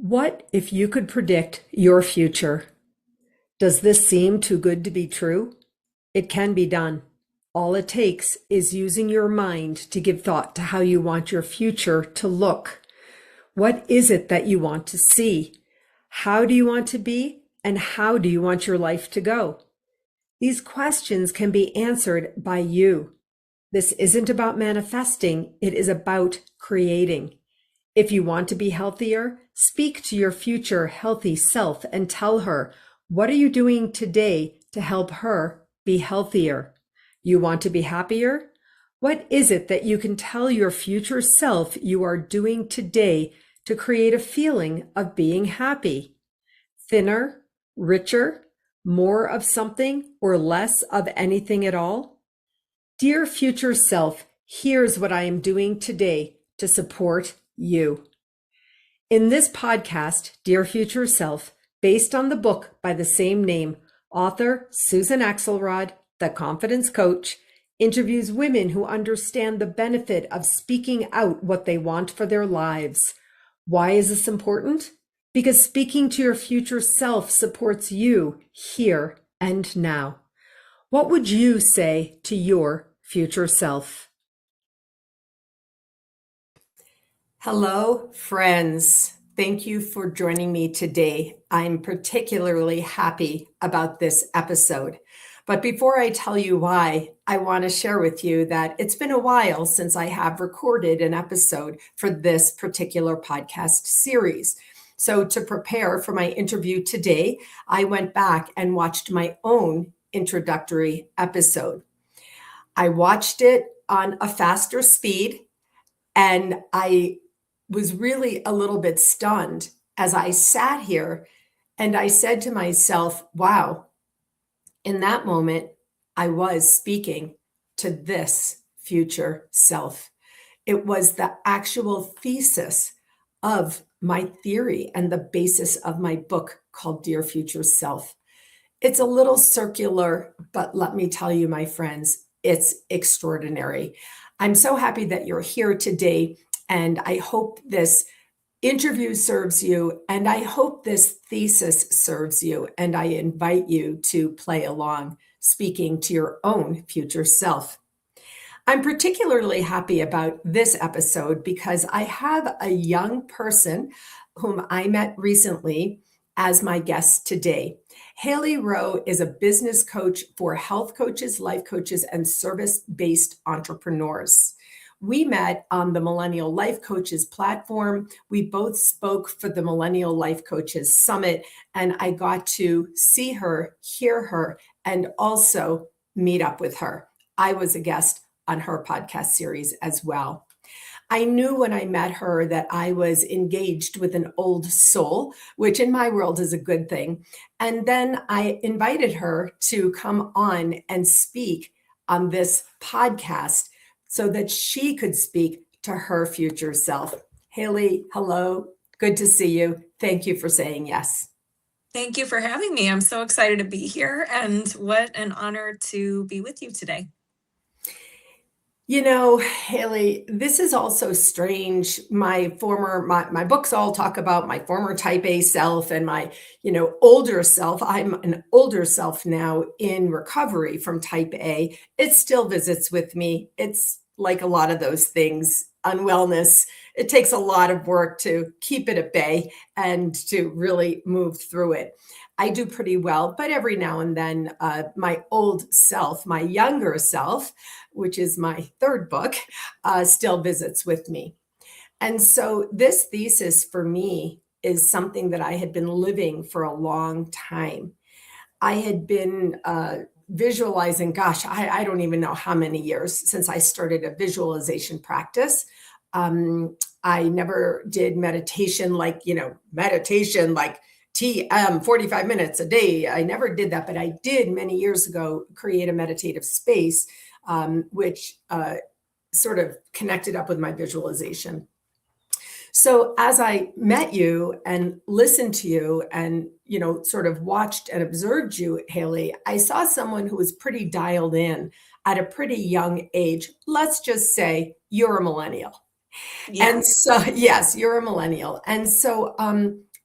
What if you could predict your future? Does this seem too good to be true? It can be done. All it takes is using your mind to give thought to how you want your future to look. What is it that you want to see? How do you want to be? And how do you want your life to go? These questions can be answered by you. This isn't about manifesting, it is about creating. If you want to be healthier, speak to your future healthy self and tell her, what are you doing today to help her be healthier? You want to be happier? What is it that you can tell your future self you are doing today to create a feeling of being happy? Thinner, richer, more of something, or less of anything at all? Dear future self, here's what I am doing today to support you. In this podcast, Dear Future Self, based on the book by the same name, author Susan Axelrod, the confidence coach, interviews women who understand the benefit of speaking out what they want for their lives. Why is this important? Because speaking to your future self supports you here and now. What would you say to your future self? Hello, friends. Thank you for joining me today. I'm particularly happy about this episode. But before I tell you why, I want to share with you that it's been a while since I have recorded an episode for this particular podcast series. So to prepare for my interview today, I went back and watched my own introductory episode. I watched it on a faster speed, and I was really a little bit stunned as I sat here and I said to myself, wow, in that moment, I was speaking to this future self. It was the actual thesis of my theory and the basis of my book called Dear Future Self. It's a little circular, but let me tell you, my friends, it's extraordinary. I'm so happy that you're here today, and I hope this interview serves you, and I hope this thesis serves you, and I invite you to play along, speaking to your own future self. I'm particularly happy about this episode because I have a young person whom I met recently as my guest today. Hailey Rowe is a business coach for health coaches, life coaches, and service-based entrepreneurs. We met on the Millennial Life Coaches platform. We both spoke for the Millennial Life Coaches Summit, and I got to see her, hear her, and also meet up with her. I was a guest on her podcast series as well. I knew when I met her that I was engaged with an old soul, which in my world is a good thing. And then I invited her to come on and speak on this podcast so that she could speak to her future self. Hailey, hello. Good to see you. Thank you for saying yes. Thank you for having me. I'm so excited to be here, and what an honor to be with you today. You know, Hailey, this is also strange. My books all talk about my former type A self and my, older self. I'm an older self now in recovery from type A. It still visits with me. It's like a lot of those things, unwellness. It takes a lot of work to keep it at bay and to really move through it. I do pretty well, but every now and then my old self, my younger self, which is my third book, still visits with me. And so this thesis for me is something that I had been living for a long time. I had been visualizing, gosh, I don't even know how many years since I started a visualization practice. I never did meditation like TM 45 minutes a day. I never did that, but I did many years ago create a meditative space, which sort of connected up with my visualization. So as I met you and listened to you and, sort of watched and observed you, Hailey, I saw someone who was pretty dialed in at a pretty young age. Let's just say you're a millennial. Yeah. And so, yes, you're a millennial. And so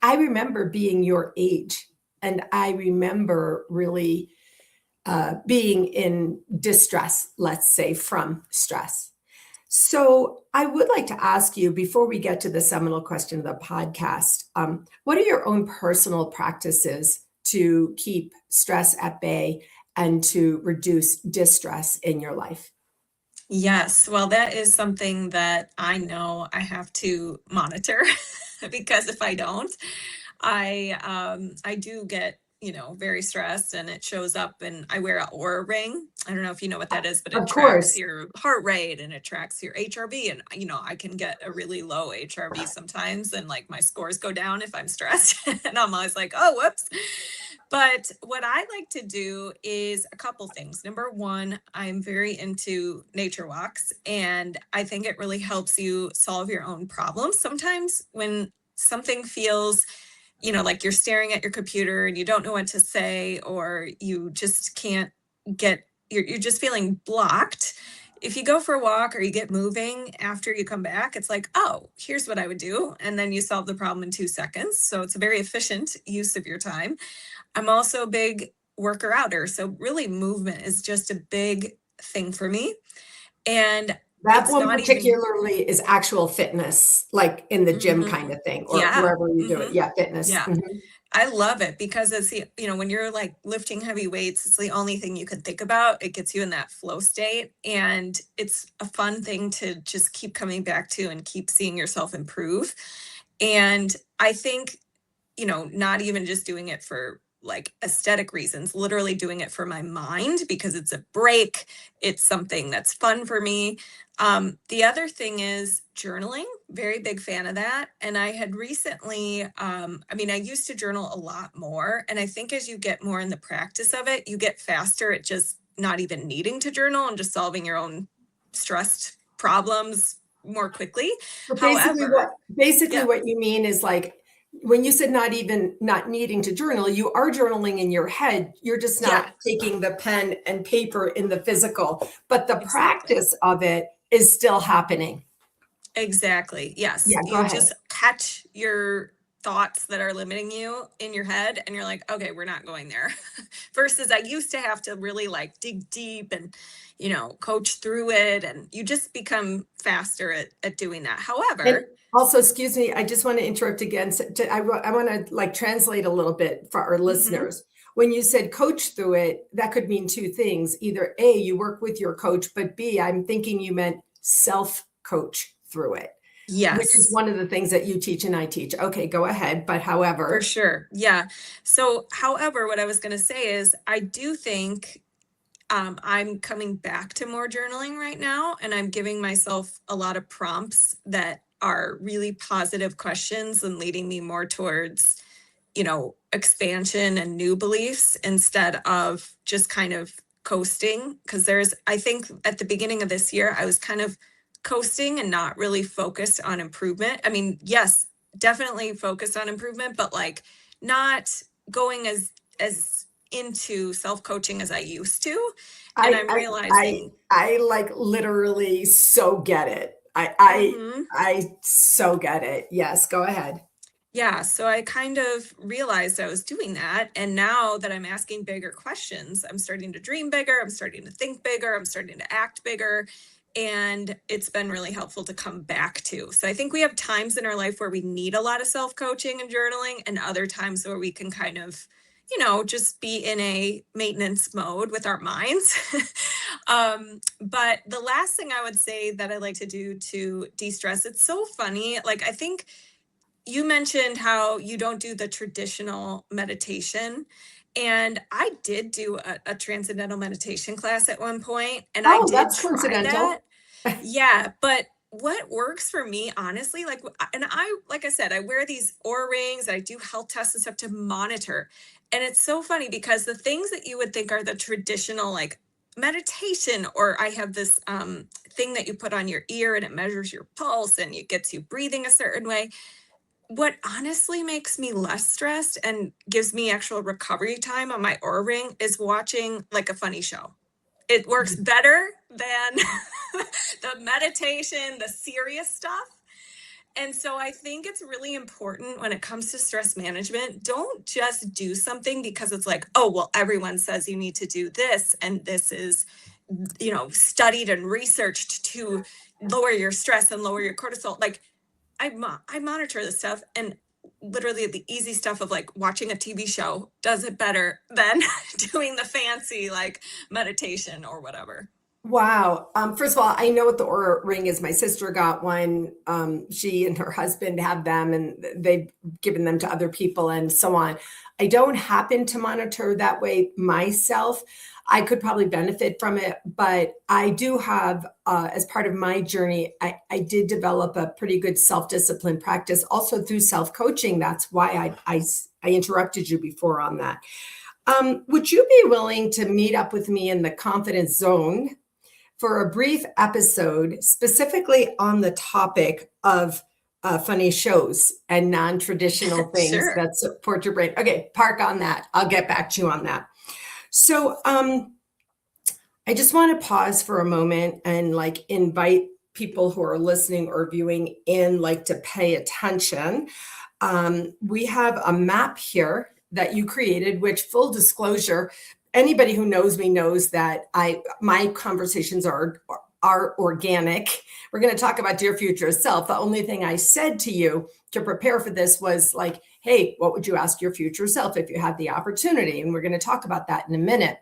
I remember being your age, and I remember really being in distress, let's say, from stress. So I would like to ask you before we get to the seminal question of the podcast, what are your own personal practices to keep stress at bay and to reduce distress in your life? Yes, well, that is something that I know I have to monitor because if I don't, I do get, very stressed and it shows up and I wear a Aura ring. I don't know if you know what that is, but it Of tracks course. your heart rate and it tracks your HRV and I can get a really low HRV sometimes and like my scores go down if I'm stressed and I'm always like, "Oh, whoops." But what I like to do is a couple things. Number one, I'm very into nature walks, and I think it really helps you solve your own problems. Sometimes when something feels, like you're staring at your computer and you don't know what to say, or you just can't you're just feeling blocked. If you go for a walk or you get moving after you come back, it's like, oh, here's what I would do. And then you solve the problem in 2 seconds. So it's a very efficient use of your time. I'm also a big worker outer. So really movement is just a big thing for me. And That it's one not even particularly is actual fitness, like in the gym kind mhm. of thing, or Yeah. wherever you do it. Hmm. Yeah, fitness. Yeah. Mhm. I love it because it's when you're like lifting heavy weights, it's the only thing you can think about. It gets you in that flow state. And it's a fun thing to just keep coming back to and keep seeing yourself improve. And I think not even just doing it for like aesthetic reasons, literally doing it for my mind because it's a break. It's something that's fun for me. The other thing is journaling, very big fan of that. And I had recently, I used to journal a lot more. And I think as you get more in the practice of it, you get faster at just not even needing to journal and just solving your own stressed problems more quickly. But However, basically yeah, what you mean is like when you said not needing to journal, you are journaling in your head. You're just not yeah, taking the pen and paper in the physical, but the exactly. practice of it is still happening. Exactly. Yes. Yeah, go You ahead. just catch your thoughts that are limiting you in your head and you're like, okay, we're not going there. Versus I used to have to really like dig deep and, coach through it. And you just become faster at doing that. And However, also, excuse me, I just want to interrupt again. I want to like translate a little bit for our mhm, listeners. When you said coach through it, that could mean two things. Either A, you work with your coach, but B, I'm thinking you meant self coach through it, which is yes, one of the things that you teach and I teach. Okay, go ahead. But for however, sure. Yeah. So, however, what I was going to say is I do think I'm coming back to more journaling right now, and I'm giving myself a lot of prompts that are really positive questions and leading me more towards, expansion and new beliefs instead of just kind of coasting. Because I think at the beginning of this year, I was kind of coasting and not really focused on improvement. I mean, yes, definitely focused on improvement, but like not going as into self-coaching as I used to. And I I'm I I realizing, I like literally so get it. I mhm, I so get it. Yes, go ahead. yeah, so I kind of realized I was doing that. And now that I'm asking bigger questions, I'm starting to dream bigger, I'm starting to think bigger, I'm starting to act bigger. And it's been really helpful to come back to. So I think we have times in our life where we need a lot of self coaching and journaling, and other times where we can kind of, just be in a maintenance mode with our minds. But the last thing I would say that I like to do to de stress, it's so funny. Like, I think you mentioned how you don't do the traditional meditation. And I did do a transcendental meditation class at one point, and I Oh, did that's try coincidental. that. Yeah, but what works for me, honestly, and like I said, I wear these Oura rings, I do health tests and stuff to monitor. And it's so funny because the things that you would think are the traditional, like meditation, or I have this thing that you put on your ear and it measures your pulse and it gets you breathing a certain way. What honestly makes me less stressed and gives me actual recovery time on my Oura ring is watching like a funny show. It works better than the meditation, the serious stuff. And so I think it's really important when it comes to stress management. Don't just do something because it's like, oh, well, everyone says you need to do this. And this is, studied and researched to lower your stress and lower your cortisol. Like I monitor this stuff, and literally the easy stuff of like watching a TV show does it better than doing the fancy like meditation or whatever. Wow. First of all, I know what the Aura Ring is. My sister got one. She and her husband have them, and they've given them to other people and so on. I don't happen to monitor that way myself. I could probably benefit from it, but I do have, as part of my journey, I did develop a pretty good self-discipline practice also through self-coaching. That's why I interrupted you before on that. Would you be willing to meet up with me in the confidence zone for a brief episode specifically on the topic of funny shows and non-traditional things Sure. that support your brain? Okay, park on that. I'll get back to you on that. So I just want to pause for a moment and like invite people who are listening or viewing in like to pay attention. We have a map here that you created, which, full disclosure, anybody who knows me knows that my conversations are organic. We're going to talk about Dear Future Self. The only thing I said to you to prepare for this was like, hey, what would you ask your future self if you had the opportunity? And we're going to talk about that in a minute.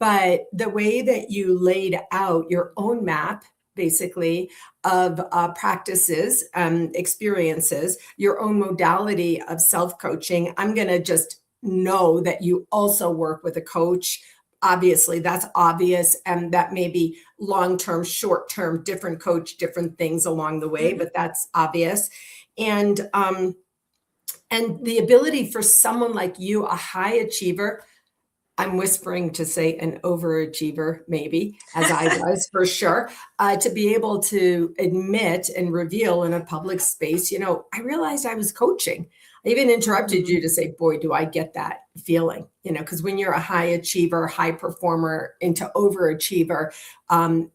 But the way that you laid out your own map, basically, of practices, experiences, your own modality of self-coaching, I'm going to just know that you also work with a coach. Obviously, that's obvious. And that may be long-term, short-term, different coach, different things along the way, but that's obvious. And the ability for someone like you, a high achiever, I'm whispering to say an overachiever, maybe, as I was for sure, to be able to admit and reveal in a public space, I realized I was coaching. I even interrupted you to say, boy, do I get that feeling, because when you're a high achiever, high performer into overachiever,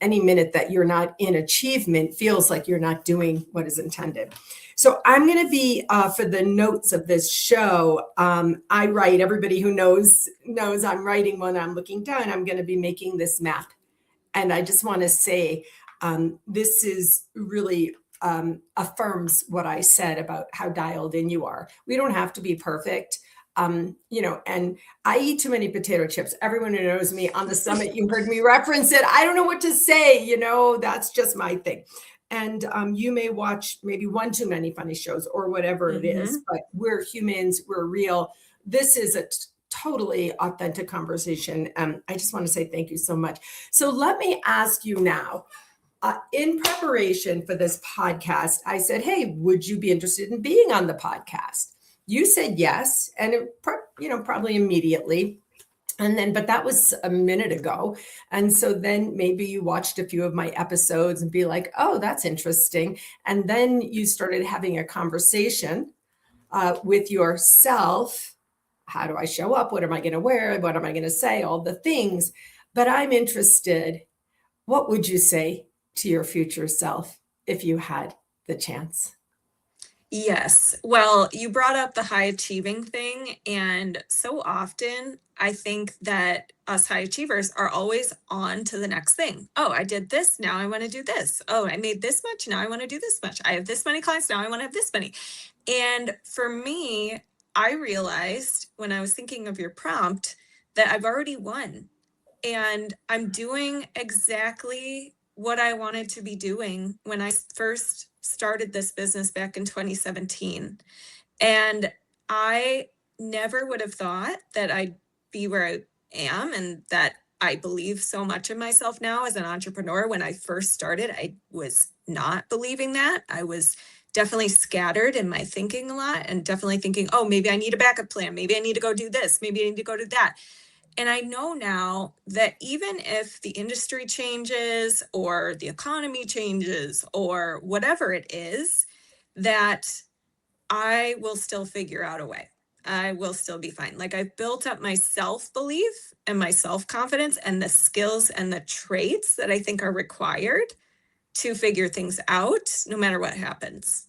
any minute that you're not in achievement feels like you're not doing what is intended. So I'm going to be, for the notes of this show, I write, everybody who knows I'm writing when I'm looking down, I'm going to be making this map. And I just want to say, this is really affirms what I said about how dialed in you are. We don't have to be perfect. And I eat too many potato chips. Everyone who knows me on the summit, you heard me reference it. I don't know what to say, that's just my thing. And you may watch maybe one too many funny shows or whatever it is, but we're humans, we're real. This is a totally authentic conversation. I just want to say thank you so much. So let me ask you now, in preparation for this podcast, I said, hey, would you be interested in being on the podcast? You said yes, and probably immediately. But that was a minute ago. And so then maybe you watched a few of my episodes and be like, oh, that's interesting. And then you started having a conversation with yourself. How do I show up? What am I going to wear? What am I going to say? All the things. But I'm interested. What would you say to your future self if you had the chance? Yes. Well, you brought up the high achieving thing. And so often I think that us high achievers are always on to the next thing. Oh, I did this. Now I want to do this. Oh, I made this much. Now I want to do this much. I have this many clients. Now I want to have this many. And for me, I realized when I was thinking of your prompt that I've already won. And I'm doing exactly what I wanted to be doing when I first started this business back in 2017. And I never would have thought that I'd be where I am and that I believe so much in myself now as an entrepreneur. When I first started, I was not believing that. I was definitely scattered in my thinking a lot and definitely thinking, oh, maybe I need a backup plan. Maybe I need to go do this. Maybe I need to go do that. And I know now that even if the industry changes or the economy changes or whatever it is, that I will still figure out a way. I will still be fine. Like I've built up my self-belief and my self-confidence and the skills and the traits that I think are required to figure things out no matter what happens.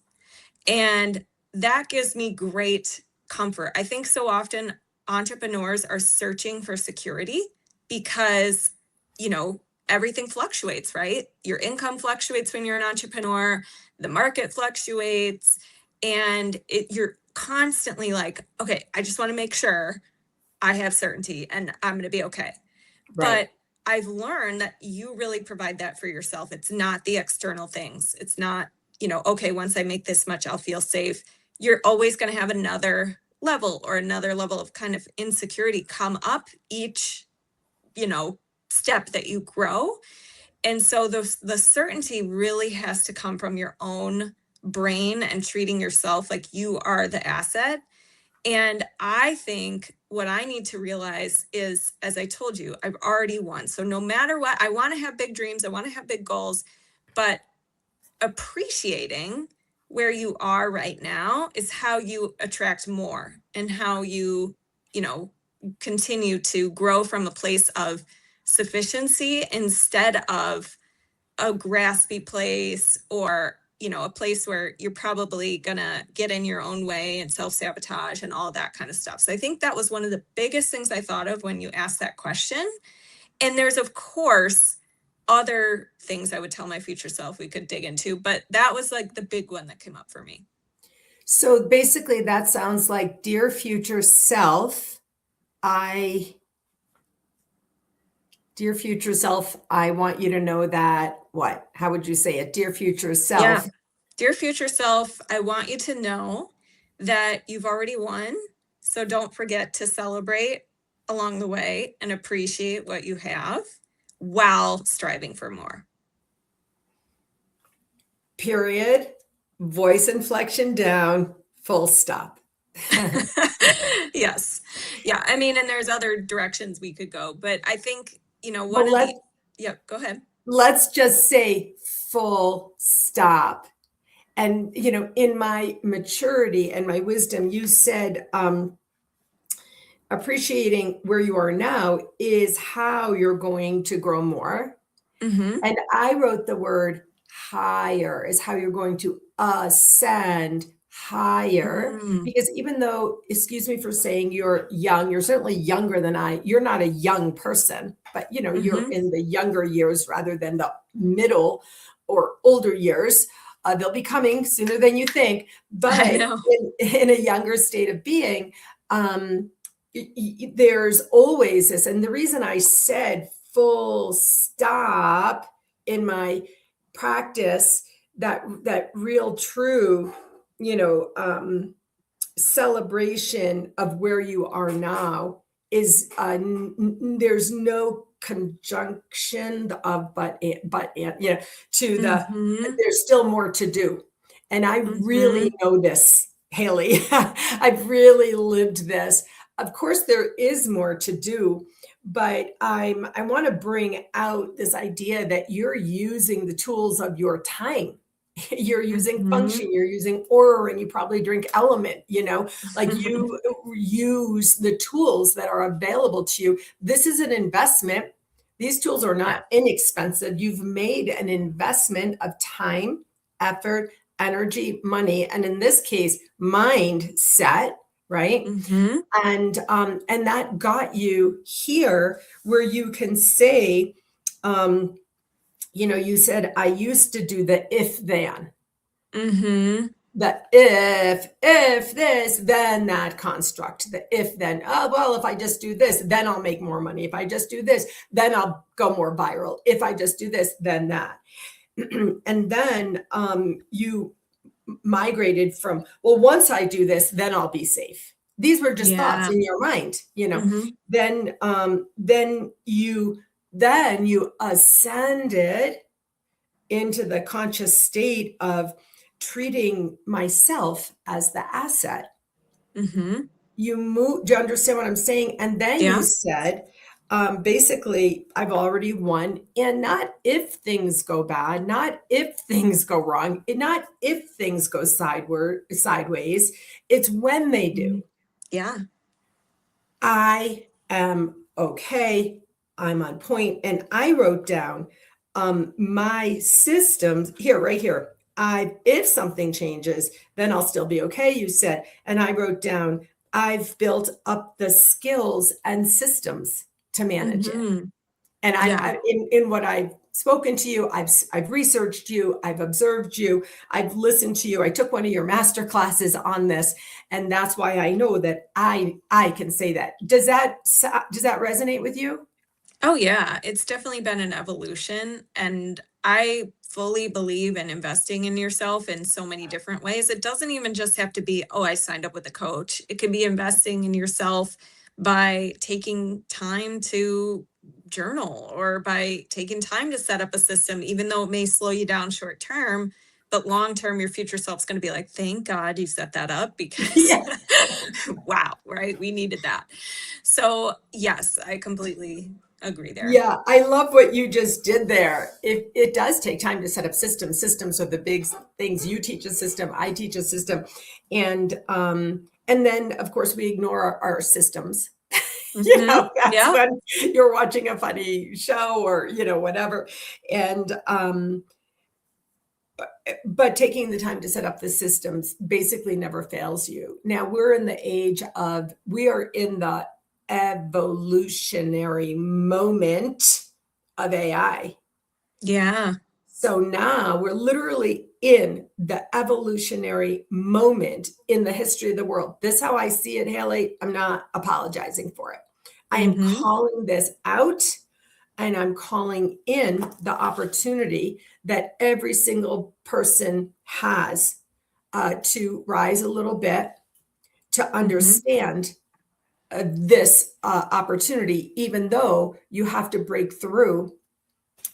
And that gives me great comfort. I think so often entrepreneurs are searching for security because, you know, everything fluctuates, right? Your income fluctuates when you're an entrepreneur, the market fluctuates, and you're constantly like, okay, I just want to make sure I have certainty and I'm going to be okay. Right. But I've learned that you really provide that for yourself. It's not the external things. It's not, okay, once I make this much, I'll feel safe. You're always going to have another level or another level of kind of insecurity come up each, you know, step that you grow. And so the certainty really has to come from your own brain and treating yourself like you are the asset. And I think what I need to realize is, as I told you, I've already won. So no matter what, I want to have big dreams, I want to have big goals, but appreciating where you are right now is how you attract more and how you know, continue to grow from a place of sufficiency instead of a graspy place or a place where you're probably gonna get in your own way and self-sabotage and all that kind of stuff. So I think that was one of the biggest things I thought of when you asked that question. And there's of course other things I would tell my future self we could dig into, but that was like the big one that came up for me. So basically, that sounds like, dear future self, I dear future self, I want you to know that what? How would you say it? Dear future Yeah. self. Dear future self, I want you to know that you've already won. So don't forget to celebrate along the way and appreciate what you have while striving for more. Period. Voice inflection down. Full stop. Yes. Yeah. I mean, and there's other directions we could go, but I think, But yeah, go ahead. let's just say full stop. And in my maturity and my wisdom, you said appreciating where you are now is how you're going to grow more. Mm-hmm. And I wrote the word higher is how you're going to ascend higher. Mm-hmm. Because even though, excuse me for saying you're young, you're certainly younger than you're not a young person, but you're Mm-hmm. in the younger years rather than the middle or older years. They'll be coming sooner than you think, I but know. in a younger state of being, there's always this. And the reason I said full stop in my practice, that real true, celebration of where you are now is there's no conjunction of but and to the Mm-hmm. there's still more to do. And I really Mm-hmm. know this, Hailey. I've really lived this. Of course there is more to do, but I want to bring out this idea that you're using the tools of your time. You're using Mm-hmm. function, you're using aura, and you probably drink element, like you use the tools that are available to you. This is an investment. These tools are Yeah. not inexpensive. You've made an investment of time, effort, energy, money, and in this case, mindset, right? Mm-hmm. And that got you here where you can say, you said, I used to do the if then, Mm-hmm. the if this, then that construct, the if then, oh, well, if I just do this, then I'll make more money. If I just do this, then I'll go more viral. If I just do this, then that. And then you migrated from, well, once I do this, then I'll be safe. These were just thoughts Yeah. in your mind, Mm-hmm. then you ascended into the conscious state of treating myself as the asset. Mm-hmm. You move, do you understand what I'm saying? And then you Yeah. said, basically, I've already won. And not if things go bad, not if things go wrong, not if things go sideways. It's when they Mm-hmm. do. Yeah. I am okay. I'm on point. And I wrote down my systems here, right here. if something changes, then I'll still be okay, you said. And I wrote down, I've built up the skills and systems to manage it. Mhm. And Yeah. in what I've spoken to you, I've researched you, I've observed you, I've listened to you. I took one of your master classes on this, and that's why I know that I can say that. Does that resonate with you? Oh, yeah. It's definitely been an evolution. And I fully believe in investing in yourself in so many different ways. It doesn't even just have to be, oh, I signed up with a coach. It could be investing in yourself by taking time to journal or by taking time to set up a system, even though it may slow you down short term. But long term, your future self's going to be like, thank God you set that up because Yeah. wow, right? We needed that. So, yes, I completely agree there. Yeah, I love what you just did there. It does take time to set up systems. Systems are the big things. You teach a system, I teach a system, and then of course we ignore our systems. Mhm. That's Yep. when you're watching a funny show or whatever. And but taking the time to set up the systems basically never fails you. Now we are in the evolutionary moment of AI. Yeah. So now we're literally in the evolutionary moment in the history of the world. This is how I see it, Haley. I'm not apologizing for it. I am Mhm. calling this out, and I'm calling in the opportunity that every single person has to rise a little bit, to Mhm. understand this opportunity, even though you have to break through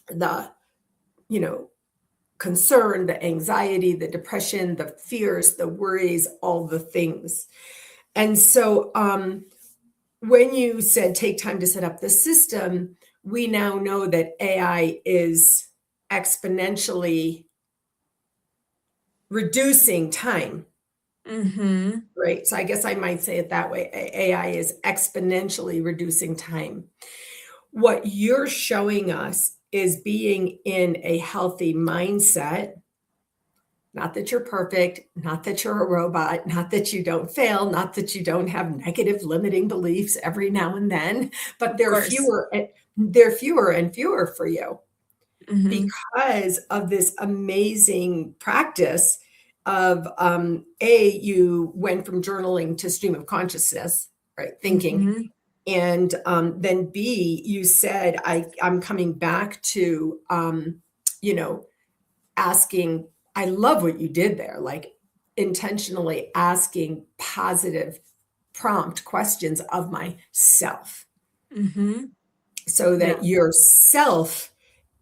the, you know, concern, the anxiety, the depression, the fears, the worries, all the things. And so, when you said take time to set up the system, we now know that AI is exponentially reducing time, Mhm. right? So I guess I might say it that way. AI is exponentially reducing time. What you're showing us is being in a healthy mindset. Not that you're perfect, not that you're a robot, not that you don't fail, not that you don't have negative limiting beliefs every now and then, but Of course. they're fewer and fewer for you Mhm. because of this amazing practice of A, you went from journaling to stream of consciousness, right? Thinking. Mhm. And then B, you said, I'm coming back to you know, asking. I love what you did there, like intentionally asking positive prompt questions of myself Mhm. so Yeah. that yourself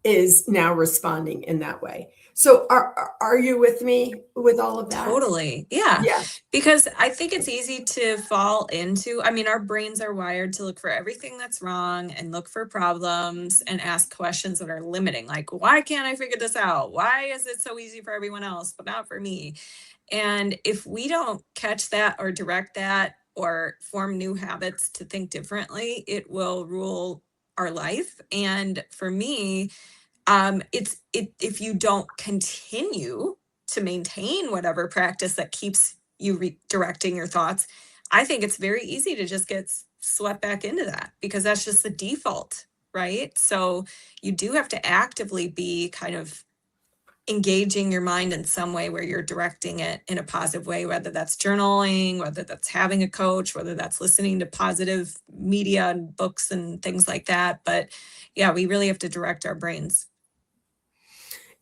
is now responding in that way. So are you with me with all of that? Totally. Yeah. Yeah. Because I think it's easy to fall into, I mean, our brains are wired to look for everything that's wrong and look for problems and ask questions that are limiting. Like, why can't I figure this out? Why is it so easy for everyone else, but not for me? And if we don't catch that or direct that or form new habits to think differently, it will rule our life. And for me, if you don't continue to maintain whatever practice that keeps you redirecting your thoughts, I think it's very easy to just get swept back into that because that's just the default, right? So you do have to actively be kind of engaging your mind in some way where you're directing it in a positive way, whether that's journaling, whether that's having a coach, whether that's listening to positive media and books and things like that. But yeah, we really have to direct our brains.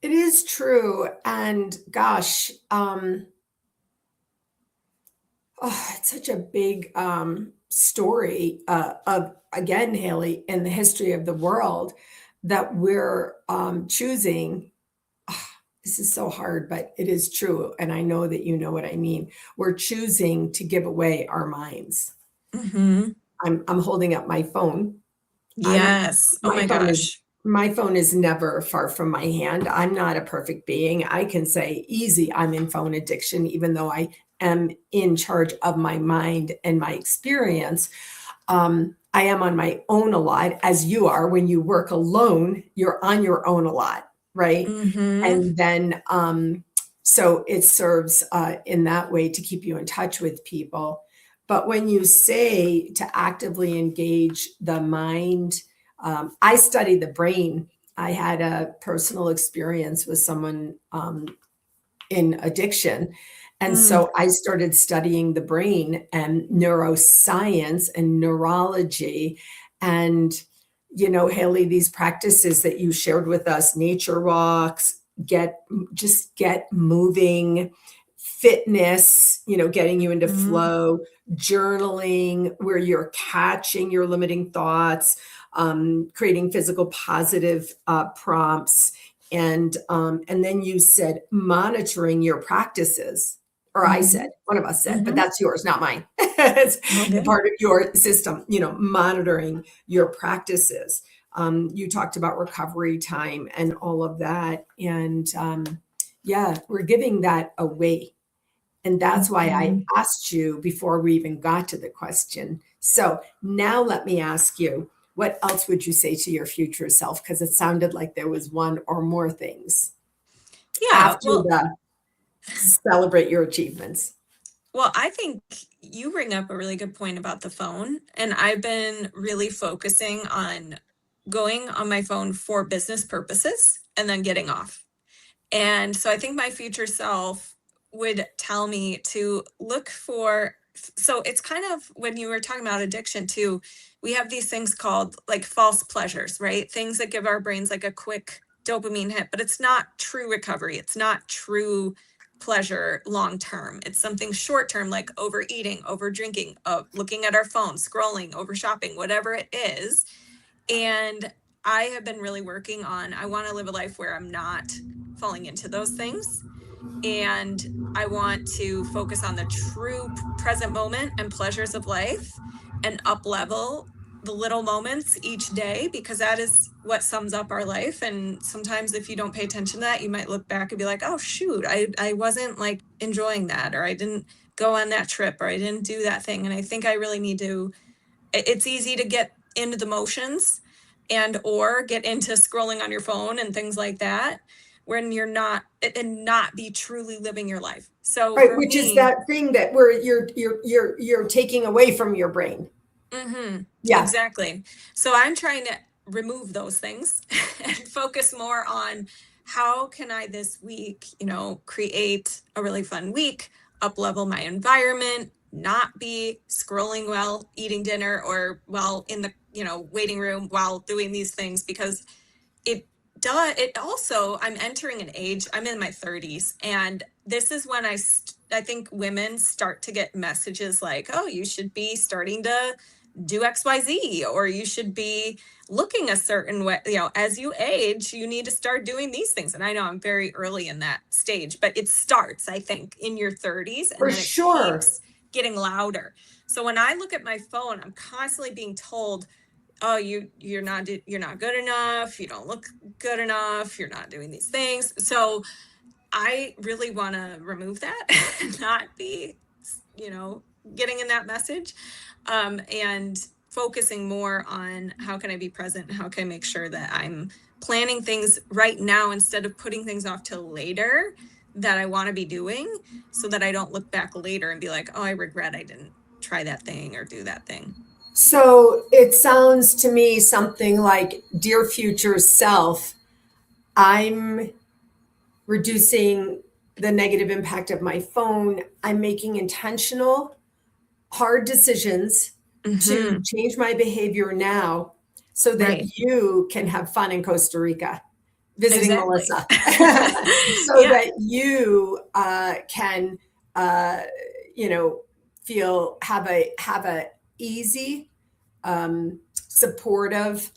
It is true. And gosh, it's such a big story of, again, Haley, in the history of the world that we're choosing. ah, this is so hard, but it is true. And I know that you know what I mean. We're choosing to give away our minds. Hmm. I'm holding up my phone. I'm Yes. Oh my my phone is gosh. my phone is never far from my hand. I'm not a perfect being. I can say easy, I'm in phone addiction, even though I am in charge of my mind and my experience. I am on my own a lot, as you are. When you work alone, you're on your own a lot, right? Hmm. And then So it serves in that way to keep you in touch with people. But when you say to actively engage the mind, I study the brain. I had a personal experience with someone in addiction. And Mm, so I started studying the brain and neuroscience and neurology. And, Hailey, these practices that you shared with us, nature walks, just get moving, fitness, getting you into mm, flow, journaling, where you're catching your limiting thoughts, creating physical positive prompts, and then you said monitoring your practices, or I said, mhm, one of us said, but mhm. that's yours, not mine. It's All good. part of your system, monitoring your practices. You talked about recovery time and all of that. And yeah, we're giving that away. And that's why I Mhm. asked you before we even got to the question. So now let me ask you, what else would you say to your future self? Because it sounded like there was one or more things Yeah, after the celebrate your achievements. well, I think you bring up a really good point about the phone, and I've been really focusing on going on my phone for business purposes and then getting off. And so I think my future self would tell me to look for, so it's kind of when you were talking about addiction too, we have these things called like false pleasures, right? Things that give our brains like a quick dopamine hit, but it's not true recovery. It's not true pleasure long term. It's something short term like overeating, over drinking, looking at our phone, scrolling, over shopping, whatever it is. And I have been really working on, I want to live a life where I'm not falling into those things. And I want to focus on the true present moment and pleasures of life and up level the little moments each day, because that is what sums up our life. And sometimes if you don't pay attention to that, you might look back and be like, oh shoot, I wasn't like enjoying that, or I didn't go on that trip, or I didn't do that thing. And I think I really need to, it's easy to get into the motions and or get into scrolling on your phone and things like that when you're not, and not be truly living your life. So Right, for which is me, that thing that where you're taking away from your brain. Yeah. exactly. So I'm trying to remove those things and focus more on how can I this week, create a really fun week, up level my environment, not be scrolling while eating dinner or while in the, waiting room while doing these things, because it it also, I'm entering an age, I'm in my 30s, and this is when I think women start to get messages like, oh, you should be starting to do XYZ, or you should be looking a certain way, as you age you need to start doing these things. And I know I'm very early in that stage, but it starts, I think, in your 30s, and For then it sure. keeps getting louder. So when I look at my phone, I'm constantly being told, oh, you're not good enough, you don't look good enough, you're not doing these things. So I really want to remove that and not be, you know getting in that message, and focusing more on how can I be present, how can I make sure that I'm planning things right now instead of putting things off till later that I want to be doing, so that I don't look back later and be like, oh, I regret I didn't try that thing or do that thing. So it sounds to me something like, dear future self, I'm reducing the negative impact of my phone. I'm making intentional, hard decisions to Hmm. change my behavior now so Right. that you can have fun in Costa Rica visiting Exactly. Melissa, so Yeah. that you can, uh, feel have a easy, supportive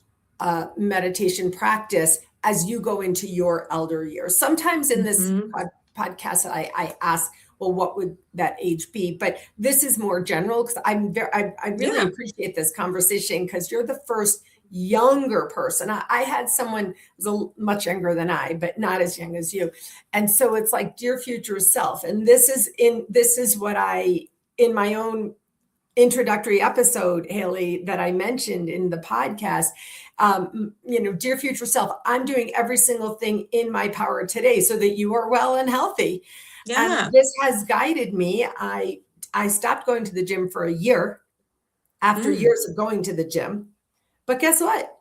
meditation practice as you go into your elder years. Sometimes in this Hmm. podcast, I ask, well, what would that age be? But this is more general because I really Yeah. appreciate this conversation because you're the first younger person. I had someone who was much younger than I, but not as young as you. And so it's like, dear future self. And this is what I, in my own introductory episode, Hailey, that I mentioned in the podcast, dear future self, I'm doing every single thing in my power today so that you are well and healthy. And Yeah. this has guided me. I stopped going to the gym for a year after Mm. years of going to the gym. But guess what?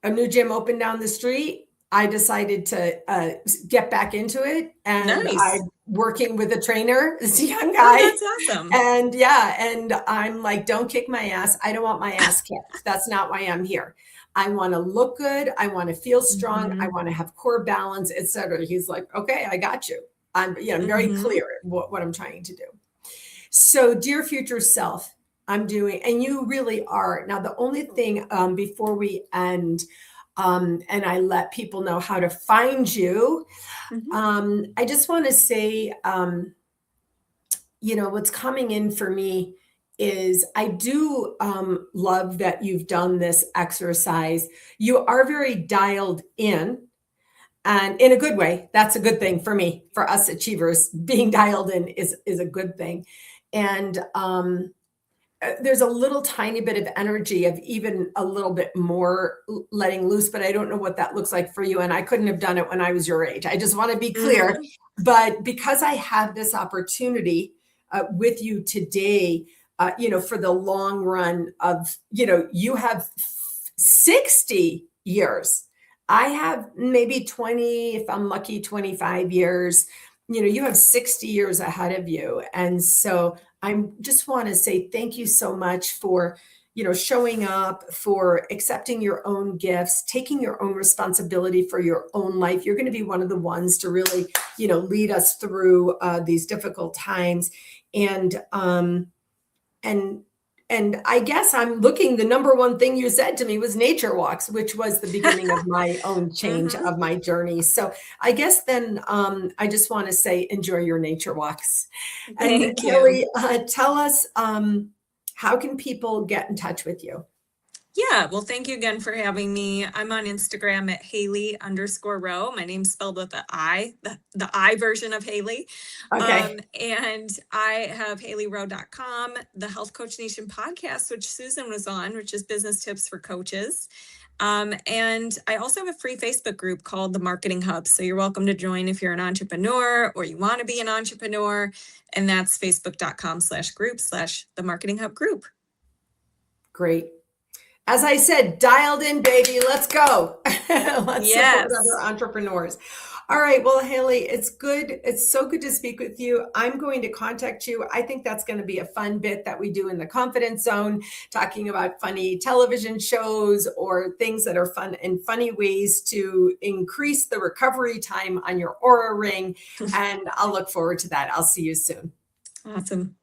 A new gym opened down the street. I decided to get back into it, and Nice. I'm working with a trainer, this young Oh, guy. that's awesome. And yeah, and I'm like, don't kick my ass. I don't want my ass kicked. That's not why I'm here. I want to look good. I want to feel strong. I Mhm. want to have core balance, etc. He's like, okay, I got you. I'm very Mhm. clear what I'm trying to do. So, dear future self, I'm doing, and you really are. Now, the only thing before we end, and I let people know how to find you, Mhm. I just want to say, what's coming in for me is I do love that you've done this exercise. You are very dialed in. And in a good way, that's a good thing for me. For us achievers, being dialed in is a good thing. And there's a little tiny bit of energy of even a little bit more letting loose, but I don't know what that looks like for you. And I couldn't have done it when I was your age. I just want to be clear. Mhm. But because I have this opportunity with you today, for the long run of, you have 60 years. I have maybe 20, if I'm lucky, 25 years. You have 60 years ahead of you. And so I just want to say thank you so much for, showing up, for accepting your own gifts, taking your own responsibility for your own life. You're going to be one of the ones to really, lead us through these difficult times. And and and I guess I'm looking, the number one thing you said to me was nature walks, which was the beginning of my own change Mhm. of my journey. So I guess then I just want to say enjoy your nature walks. And Thank you. Haley, tell us, how can people get in touch with you? Yeah, well, thank you again for having me. I'm on Instagram at Hailey_Rowe. My name's spelled with the I, the I version of Haley. Okay, And I have HaileyRowe.com, the Health Coach Nation podcast, which Susan was on, which is business tips for coaches. And I also have a free Facebook group called the Marketing Hub. So you're welcome to join if you're an entrepreneur or you want to be an entrepreneur. And that's facebook.com/group/the Marketing Hub group. great. As I said, dialed in, baby. Let's go. Let's support other Yes. entrepreneurs. All right. Well, Haley, it's good. It's so good to speak with you. I'm going to contact you. I think that's going to be a fun bit that we do in the confidence zone, talking about funny television shows or things that are fun and funny ways to increase the recovery time on your Aura ring. And I'll look forward to that. I'll see you soon. Awesome.